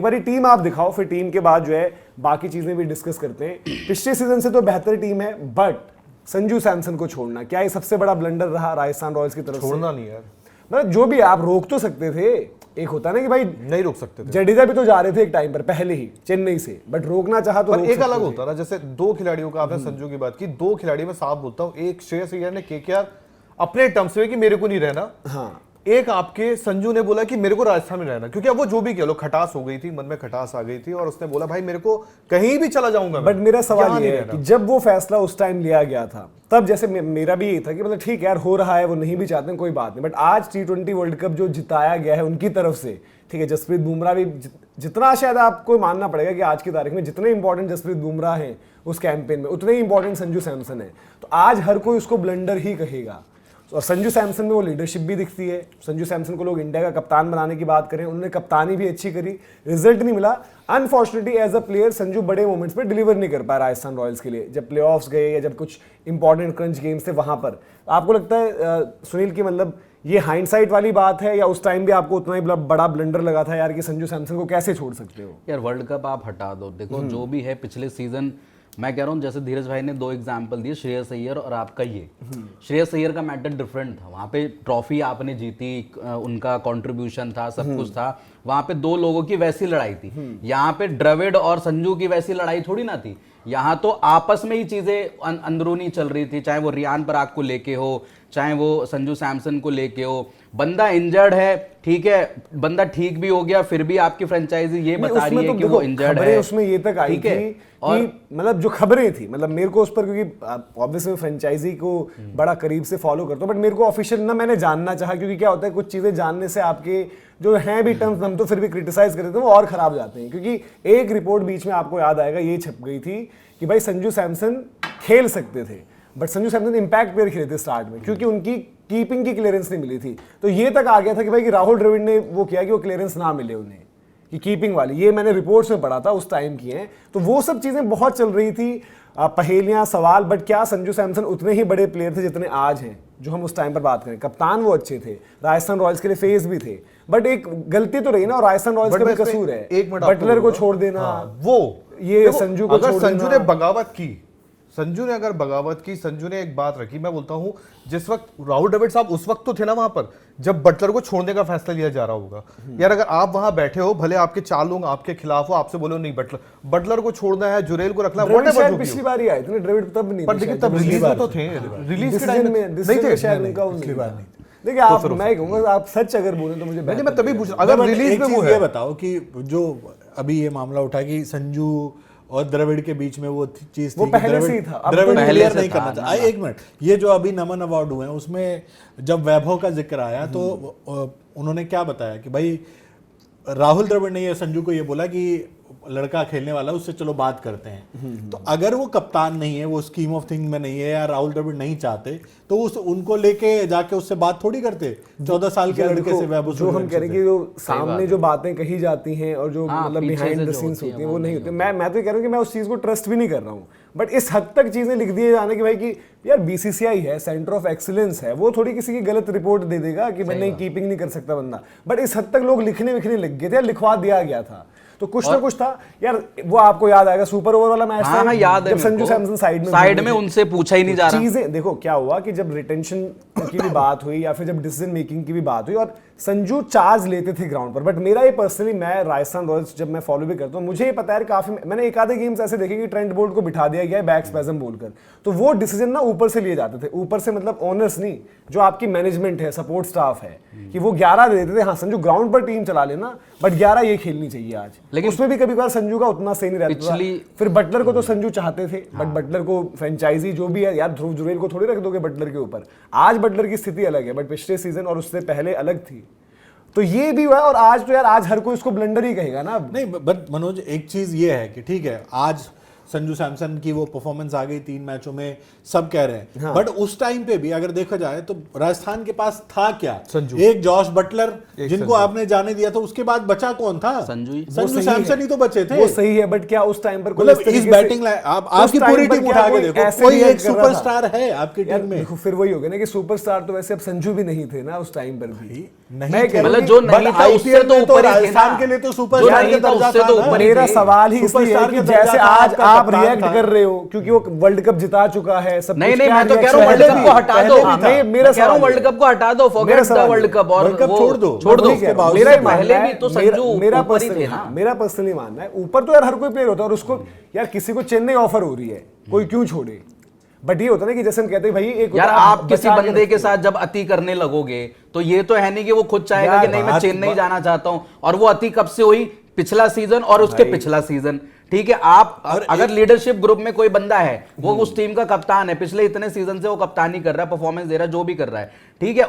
बार team आप दिखाओ, फिर टीम के बाद जो है बाकी चीजें भी डिस्कस करते हैं। पिछले सीजन से तो बेहतर टीम है, बट संजू सैमसन को छोड़ना, क्या ये सबसे बड़ा ब्लंडर रहा राजस्थान रॉयल्स की तरफ से? छोड़ना नहीं यार, मतलब जो भी आप रोक तो सकते थे, एक होता है ना कि भाई नहीं रोक सकते थे। जडेजा भी तो जा रहे थे एक टाइम पर पहले ही चेन्नई से, बट रोकना चाहा तो एक अलग होता ना, जैसे दो खिलाड़ियों का आपने संजू की बात की, दो खिलाड़ी में साफ बोलता हूँ, एक श्रेयस अय्यर ने केकेआर अपने टर्म्स में कि मेरे को नहीं रहना, हाँ, एक आपके संजू ने बोला कि मेरे को राजस्थान में रहना, क्योंकि अब वो जो भी कह लो खटास हो गई थी, मन में खटास आ गई थी और उसने बोला भाई मेरे को कहीं भी चला जाऊंगा। बट मेरा सवाल ये है कि जब वो फैसला उस टाइम लिया गया था, तब जैसे मेरा भी ये था कि मतलब ठीक है यार, हो रहा है, वो नहीं भी चाहते हैं कोई बात नहीं, बट आज T20 वर्ल्ड कप जो जिताया गया है उनकी तरफ से, ठीक है, जसप्रीत बुमराह भी जितना, शायद आपको मानना पड़ेगा कि आज की तारीख में जितने इंपॉर्टेंट जसप्रीत बुमराह हैं उस कैंपेन में, उतने ही इंपॉर्टेंट संजू सैमसन है। तो आज हर कोई उसको ब्लंडर ही कहेगा, और संजू सैमसन में वो लीडरशिप भी दिखती है। संजू सैमसन को लोग इंडिया का कप्तान बनाने की बात करें, उन्होंने कप्तानी भी अच्छी करी, रिजल्ट नहीं मिला। Unfortunately as a player Sanju बड़े मोमेंट्स पे डिलीवर नहीं कर पाया राजस्थान रॉयल्स के लिए, जब प्लेऑफ्स गए या जब कुछ इंपॉर्टेंट क्रंच गेम्स थे वहां पर। आपको लगता है सुनील की मतलब ये हाइंडसाइट वाली बात है, या उस टाइम भी आपको उतना ही बड़ा ब्लंडर लगा था यार कि संजू सैमसन को कैसे छोड़ सकते हो? यार वर्ल्ड कप आप हटा दो, देखो जो भी है पिछले सीजन, मैं कह रहा हूँ जैसे धीरज भाई ने दो एग्जाम्पल दिए, श्रेयस अय्यर और आपका ये। श्रेयस अय्यर का मैटर डिफरेंट था, वहां पे ट्रॉफी आपने जीती, उनका कंट्रीब्यूशन था, सब कुछ था, वहां पे दो लोगों की वैसी लड़ाई थी। यहाँ पे द्रविड़ और संजू की वैसी लड़ाई थोड़ी ना थी, यहाँ तो आपस में ही चीजें अंदरूनी चल रही थी, चाहे वो रियान पराग को लेके हो, चाहे वो संजू सैमसन को लेके हो। बंदा इंजर्ड है, ठीक है, बंदा ठीक भी हो गया, फिर भी आपकी फ्रेंचाइजी ये बता रही है कि वो इंजर्ड है। उसमें ये तक आई थी और मतलब जो खबरें थी, मतलब मेरे को उस पर, क्योंकि ऑब्वियसली फ्रेंचाइजी को बड़ा करीब से फॉलो करता हूँ, बट मेरे को ऑफिशियल ना मैंने जानना चाहा, क्योंकि क्या होता है कुछ चीजें जानने से आपके जो हैं भी टर्म्स हम तो फिर भी क्रिटिसाइज करते थे, वो और खराब जाते हैं। क्योंकि एक रिपोर्ट बीच में आपको याद आएगा ये छप गई थी कि भाई संजू सैमसन खेल सकते थे, but Sanju Samson impact player खेले थे स्टार्ट में, क्योंकि उनकी कीपिंग की क्लियरेंस नहीं मिली थी। तो ये तक आ गया था कि भाई कि राहुल द्रविड़ ने वो किया कि वो क्लियरेंस ना मिले उन्हें, कि कीपिंग वाली, ये मैंने रिपोर्ट्स में पढ़ा था उस टाइम की हैं। तो वो सब चीजें बहुत चल रही थी, पहेलियां, सवाल। बट क्या संजू सैमसन उतने ही बड़े प्लेयर थे जितने आज हैं, जो हम उस टाइम पर बात करें? कप्तान वो अच्छे थे, राजस्थान रॉयल्स के लिए फेस भी थे, बट एक गलती तो रही ना, और राजस्थान रॉयल्स का भी कसूर है, एक मिनट बटलर को छोड़ देना, वो ये संजू को अगर संजू ने बगावत की, संजू ने अगर बगावत की, संजू ने एक बात रखी, मैं बोलता हूं जिस वक्त राहुल द्रविड़ साहब उस वक्त तो थे ना वहां पर जब बटलर को छोड़ने का फैसला लिया जा रहा होगा। यार अगर आप वहां बैठे हो, भले आपके 4 लोग आपके खिलाफ हो, आपसे बोलो नहीं बटलर को छोड़ना है, जुरेल को रखना है, पिछली बार ही आए थे द्रविड़, तब नहीं, पर लेकिन तब रिलीज तो थे, रिलीज के टाइम में नहीं थे शायद, पिछली बार नहीं। देखिए आप, मैं कहूंगा आप सच अगर बोले तो मुझे नहीं, मैं तभी पूछ रहा, अगर रिलीज में वो है, ये बताओ कि जो अभी ये मामला उठा कि संजू और द्रविड़ के बीच में वो चीज थी, वो पहले से ही था, द्रविड़ पहले नहीं करना था। एक मिनट, ये जो अभी नमन अवार्ड हुए हैं उसमें जब वैभव का जिक्र आया तो उन्होंने क्या बताया कि भाई राहुल द्रविड़ ने ये संजू को ये बोला कि लड़का खेलने वाला, उससे चलो बात करते हैं। तो अगर वो कप्तान नहीं है, वो स्कीम ऑफ थिंग में नहीं है, या राहुल द्रविड़ नहीं चाहते, तो उनको लेके जाके उससे बात थोड़ी करते। 14 साल के लड़के से वैभव, जो हम कह रहे हैं कि जो सामने जो बातें कही जाती हैं और जो मतलब बिहाइंड द सीन्स होती हैं वो नहीं होती। मैं तो कह रहा हूँ कि मैं उस चीज को ट्रस्ट भी नहीं कर रहा हूँ, बट इस हद तक चीजें लिख दिए जाने की भाई कि यार BCCI है, सेंटर ऑफ एक्सीलेंस है, वो थोड़ी किसी की गलत रिपोर्ट दे देगा कि मैं नहीं, कीपिंग नहीं कर सकता बंदा। बट इस हद तक लोग लिखने लग गए थे, लिखवा दिया गया था, तो कुछ ना कुछ था यार। वो आपको याद आएगा सुपर ओवर वाला मैच था, याद है जब संजू सैमसन साइड में उनसे पूछा ही नहीं जा रहा। चीजें देखो क्या हुआ कि जब रिटेंशन की भी बात हुई या फिर जब डिसीजन मेकिंग की भी बात हुई, और संजू चार्ज लेते थे ग्राउंड पर। बट मेरा ये पर्सनली, मैं राजस्थान रॉयल्स जब मैं फॉलो भी करता हूँ, मुझे ये पता है काफी, मैंने एक आधे गेम्स ऐसे देखे कि ट्रेंट बोल्ट को बिठा दिया गया है बैक स्पैजम बोलकर, तो वो डिसीजन ना ऊपर से लिए जाते थे, ऊपर से मतलब ओनर्स नहीं, जो आपकी मैनेजमेंट है, सपोर्ट स्टाफ है, कि वो 11 दे देते थे, हाँ संजू ग्राउंड पर टीम चला लेना, बट 11 ये खेलनी चाहिए आज। लेकिन उसमें भी कभी संजू का उतना सही नहीं रहता था। फिर बटलर को तो संजू चाहते थे, बट बटलर को फ्रेंचाइजी जो भी है यार, ध्रुव जुरेल को थोड़ी रख दोगे बटलर के ऊपर। आज बटलर की स्थिति अलग है, बट पिछले सीजन और उससे पहले अलग थी, तो ये भी हुआ। और आज तो यार, आज हर कोई उसको ब्लंडर ही कहेगा ना। नहीं, बट मनोज एक चीज ये है कि ठीक है, आज संजू सैमसन की वो परफॉर्मेंस आ गई 3 मैचों में, सब कह रहे हैं। बट उस टाइम पे भी अगर देखा जाए तो राजस्थान के पास था क्या? संजू। एक जॉश बटलर जिनको आपने जाने दिया था, उसके बाद बचा कौन था? संजू सैमसन ही तो बचे थे। वो सही है, बट क्या उस टाइम पर मतलब इस बैटिंग आप आपकी पूरी टीम उठा के देखो, कोई एक सुपरस्टार है आपकी टीम में? देखो फिर वही हो गया ना कि सुपरस्टार तो वैसे अब संजू भी नहीं थे ना उस टाइम पर भी। नहीं मैं कह रहा हूं मतलब कि- जो नहीं था उससे तो ऊपर ही थे ना। राजस्थान के लिए तो जो सुपरस्टार नहीं का था दर्जा उससे था तो ना। ऊपर ही मेरा थे। सवाल ही इसलिए है सुपरस्टार कि का जैसे दर्जा था, आज आपका आप कप्तान रिएक्ट था। कर रहे हो क्योंकि वो वर्ल्ड कप जिता चुका है, सब नहीं कुछ, नहीं, क्या मैं तो कह reaction रहा हूँ है? वर्ल्ड कप को हटा पहले दो। भी था। मेरा मैं कह रहा हूँ सवाल वर्ल्ड है। कप को हटा दो, मेरा फॉरगेट द सवाल वर्ल्ड है। कप और वर्ल्ड कप वो छोड़ दो। छोड़ दो। वही कह रहा हूं। उसके मेरा ही पहले मानना भी है- तो संजू मेरा ऊपर ही थे पर्सनली ना। मेरा पर्सनली मानना है ऊपर तो यार हर कोई प्लेयर होता है और उसको यार किसी को चेन्नई ऑफर हो रही है, कोई क्यों छोड़े। बट ये होता है ना कि जैसे हम कहते हैं भाई एक यार होता है, आप किसी बचा के बंदे के रखते हो। साथ जब अति करने लगोगे तो ये तो है नहीं कि वो खुद चाहेगा यार कि नहीं मैं बात- चेन्नई जाना चाहता हूं। और वो अति कब से हुई? पिछला सीजन और उसके पिछला सीजन। ठीक है, आप अगर लीडरशिप ग्रुप में कोई बंदा है, वो उस टीम का कप्तान है, पिछले इतने सीजन से वो कप्तानी कर रहा है, परफॉर्मेंस दे रहा है, जो भी कर रहा है, ठीक है,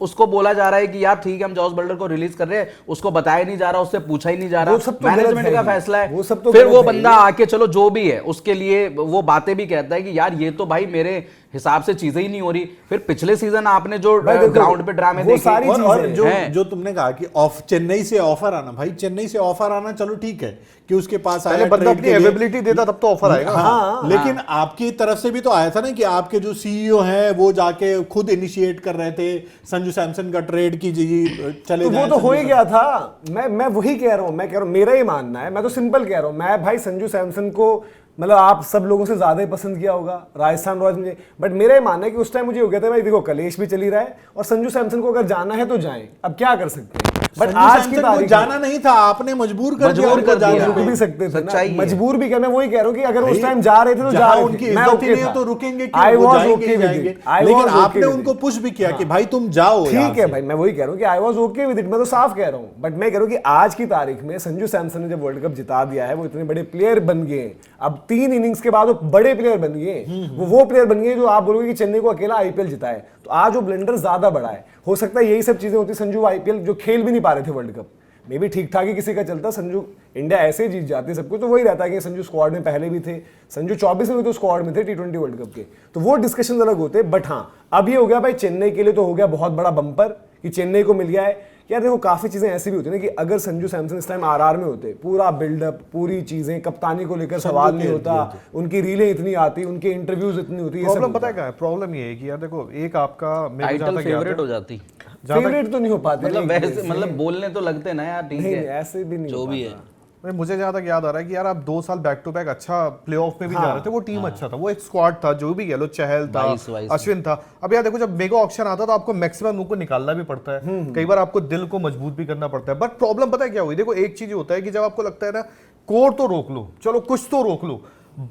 उसको बोला जा रहा है कि यार ठीक है हम जॉस बटलर को रिलीज कर रहे हैं, उसको बताया नहीं जा रहा, उससे पूछा ही नहीं जा रहा, वो सब तो गलत मैनेजमेंट है का ही। फैसला है। वो सब तो फिर गलत वो है बंदा ही। आके चलो जो भी है उसके लिए वो बातें भी कहता है कि यार ये तो भाई मेरे हिसाब से चीजें ही नहीं हो रही। फिर पिछले सीजन आपने जो भाई देखो, ग्राउंड पे ड्रामे वो देखे, सारी और चीजें जो हैं। जो तुमने कहा कि चेन्नई से ऑफर आना, भाई चेन्नई से ऑफर आना चलो ठीक है कि उसके पास पहले आया बंदा trade अपनी के लिए। अवेबिलिटी देता तब तो ऑफर आएगा। हाँ, लेकिन आपकी तरफ से भी तो आया था ना कि आपके जो सीईओ हैं वो जाके खुद इनिशिएट कर रहे थे संजू सैमसन का ट्रेड की, जी चले तो वो जाएं तो हो ही संजू गया था। मैं वही कह रहा हूँ, मैं कह रहा हूँ मेरा ही मानना है, मैं तो सिंपल कह रहा हूँ। मैं भाई संजू सैमसन को मतलब आप सब लोगों से ज्यादा ही पसंद किया होगा राजस्थान रॉयल्स में, बट मेरा ही मानना है कि उस टाइम मुझे हो गया था भाई देखो कलेश भी चली रहा है और संजू सैमसन को अगर जाना है तो जाएं, अब क्या कर सकते हैं। बट संजू आज की सैमसन को तारीख जाना नहीं था, आपने मजबूर कर दिया मजबूर उनको कर जाने दिया। पे। रुक भी सकते थे सच्चाई ना, है। मजबूर भी क्या, मैं वही कह रहा हूँ कि अगर उस भाई, टाइम जा रहे थे तो जा जहां रहे उनकी थे, मैं इज्जत ही ओके नहीं है था। तो रुकेंगे I क्यों? वो was जाएंगे okay ही with जाएंगे। it. I लेकिन was okay आपने with उनको it. पुश भी किया कि भाई तुम जाओ यहाँ ठीक है से। भाई, मैं वही कह रहा हूँ कि I was okay with it, मैं तो साफ कह रहा हूँ। बट मैं कह रहा हूँ कि आज की तारीख में संजू सैमसन ने जब वर्ल्ड कप जिता दिया है, वो इतने बड़े प्लेयर बन गए, अब 3 इनिंग्स के बाद वो बड़े प्लेयर बन गए, वो प्लेयर बन गए जो आप बोलोगे कि चेन्नई को अकेला आईपीएल जिताए। तो आज वो ब्लेंडर ज्यादा बड़ा है, हो सकता है यही सब चीजें होती। संजू आईपीएल जो खेल भी नहीं पा रहे थे वर्ल्ड कप, मे भी ठीक ठाक ही किसी का चलता, संजू इंडिया ऐसे ही जीत जाती सब कुछ। तो वही रहता है कि संजू स्क्वाड में पहले भी थे, संजू 24 में भी तो स्क्वाड में थे T20 वर्ल्ड कप के, तो वो डिस्कशन अलग होते। बट हाँ, अब ये हो गया भाई चेन्नई के लिए तो हो गया बहुत बड़ा बम्पर कि चेन्नई को मिल गया है। यार देखो काफी चीजें ऐसी भी होती है ना कि अगर संजू सैमसन इस टाइम आरआर में होते, पूरा बिल्डअप, पूरी चीजें, कप्तानी को लेकर सवाल नहीं होता, उनकी रीलें इतनी आती, उनके इंटरव्यूज इतनी होती, ये सब प्रॉब्लम पता है क्या है? प्रॉब्लम ये है कि यार देखो एक आपका मेरे को टाइटल जहाँ तक याद फेवरेट है- हो जाती। फेवरेट तो नहीं हो पाते, मतलब नहीं, वैसे मतलब बोलने तो लगते ना यार, ठीक नहीं, है ऐसे भी नहीं जो हो भी पाता। है। भाई मुझे जहाँ तक याद आ रहा है कि यार आप 2 साल बैक टू बैक अच्छा प्लेऑफ में भी जा रहे थे, वो टीम अच्छा था, वो एक स्क्वाड था, जो भी कह लो, चहल था, वाइस अश्विन था। अब यार देखो जब मेगा ऑक्शन आता है तो आपको मैक्सिमम उनको निकालना भी पड़ता है, कई बार आपको दिल को मजबूत भी करना पड़ता है। बट प्रॉब्लम पता है क्या हुई? देखो एक चीज होता है कि जब आपको लगता है ना कोर तो रोक लो, चलो कुछ तो रोक लो,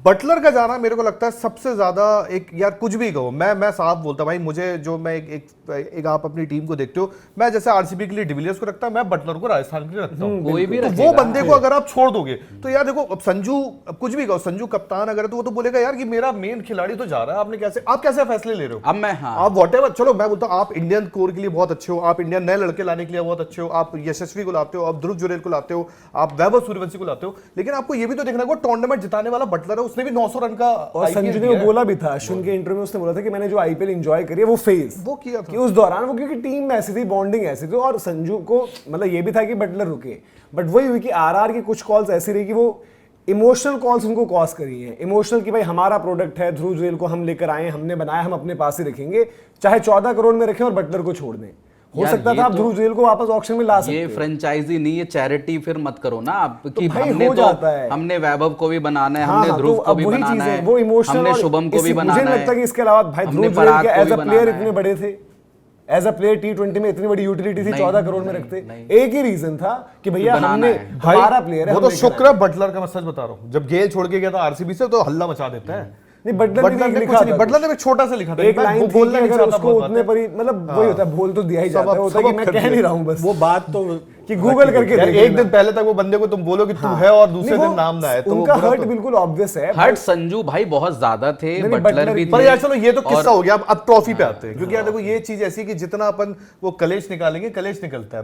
बटलर का जाना मेरे को लगता है सबसे ज्यादा एक, यार कुछ भी कहो, मैं साफ बोलता भाई, मुझे जो मैं एक आप अपनी टीम को देखते हो, मैं जैसे आरसीबी के लिए डिविलियर्स को रखता हूं, मैं बटलर को राजस्थान के लिए रखता हूं। कोई भी तो वो रखेगा। बंदे को अगर आप छोड़ दोगे तो यार देखो, अब संजू, अब कुछ भी कहो, संजू कप्तान अगर है तो वो तो बोलेगा यार कि मेरा मेन खिलाड़ी तो जा रहा है, आप कैसे फैसले ले रहे हो? अब मैं हाँ आप व्हाटएवर, चलो मैं बोलता हूं आप इंडियन कोर के लिए बहुत अच्छे हो, आप इंडियन नए लड़के लाने के लिए बहुत अच्छे हो, आप यशस्वी को लाते हो, आप ध्रुव जुरेल को लाते हो, आप वैभव सूर्यवंशी को लाते हो, लेकिन आपको ये भी तो देखना है वो टूर्नामेंट जिताने वाला बटलर है, उसने भी 900 रन का और IPL संजू ने दिया वो है। बोला भी था, अश्विन के इंटरव्यू में उसने बोला था कि मैंने जो आईपीएल एंजॉय करी है वो फेज वो किया था। कि उस दौरान वो, क्योंकि टीम ऐसी थी, बॉन्डिंग ऐसी थी, और संजू को मतलब ये भी था कि बटलर रुके। बट वही हुई कि आरआर की कुछ कॉल्स ऐसी रही कि वो इमोशनल कॉल्स उनको कॉज करी हैं, इमोशनल कि भाई हमारा प्रोडक्ट है, ध्रुव जुरेल को हम लेकर आए, हमने बनाया, हम अपने पास ही रखेंगे, चाहे 14 करोड़ में रखें और बटलर को छोड़ दें। हो यार सकता ये था आप तो- ध्रुव जुरेल को वापस ऑक्शन में ला सकते ये हो। फ्रेंचाइजी नहीं, ये चैरिटी फिर मत करो ना आप कि भाई हमने हो जाता है। हमने वैभव को भी बनाना है, हाँ, हमने हाँ, ध्रुव तो को अब भी वही बनाना चीज़ है, है, वो इमोशनल, हमने और शुभम को भी मुझे बनाना नहीं लगता कि है, इसके अलावा भाई हमने ध्रुव जुरेल पराग के को एज भी अ प्लेयर बनाना इतने है। बड़े थे, एज अ प्लेयर T20 में इतनी बड़ी यूटिलिटी थी, नहीं, 14 करोड़ में नहीं, रखते। नहीं। एक ही रीजन था कि भैया बनाना हमने, है। हमारा प्लेयर है, वो हम तो लेकर शुक्र आए। है बटलर का, मैं सच बता रहा हूँ, जब गेल छोड़ के गया था आरसीबी से तो हल्ला मचा देता है। नहीं, बटलर ने भी लिखा था, बटलर ने एक छोटा सा लिखा था, एक मैं लाइन वो थी बोलना कि नहीं अगर चाहता, उसको बहुत बात उतने है। पर ही, मतलब वही होता है, बोल तो दिया ही जाता है, होता है कि सबक मैं कर कह दिया। नहीं रहा हूँ बस वो बात तो कि गूगल करके यार देख एक लेना। दिन पहले तक वो बंदे को तुम बोलो कि तू है और दूसरे नहीं, दिन वो नाम ना आए, तो वो उनका बुरा हर्ट तो- बिल्कुल ऑब्वियस है। हर्ट संजू भाई बहुत ज्यादा थे, नहीं, बटलर बटलर भी की- पर थे। यार चलो ये तो किस्सा और- हो गया, अब ट्रॉफी पे आते हैं, क्योंकि यार देखो ये चीज ऐसी कि जितना अपन वो कलेश निकालेंगे, कलेश निकलता है।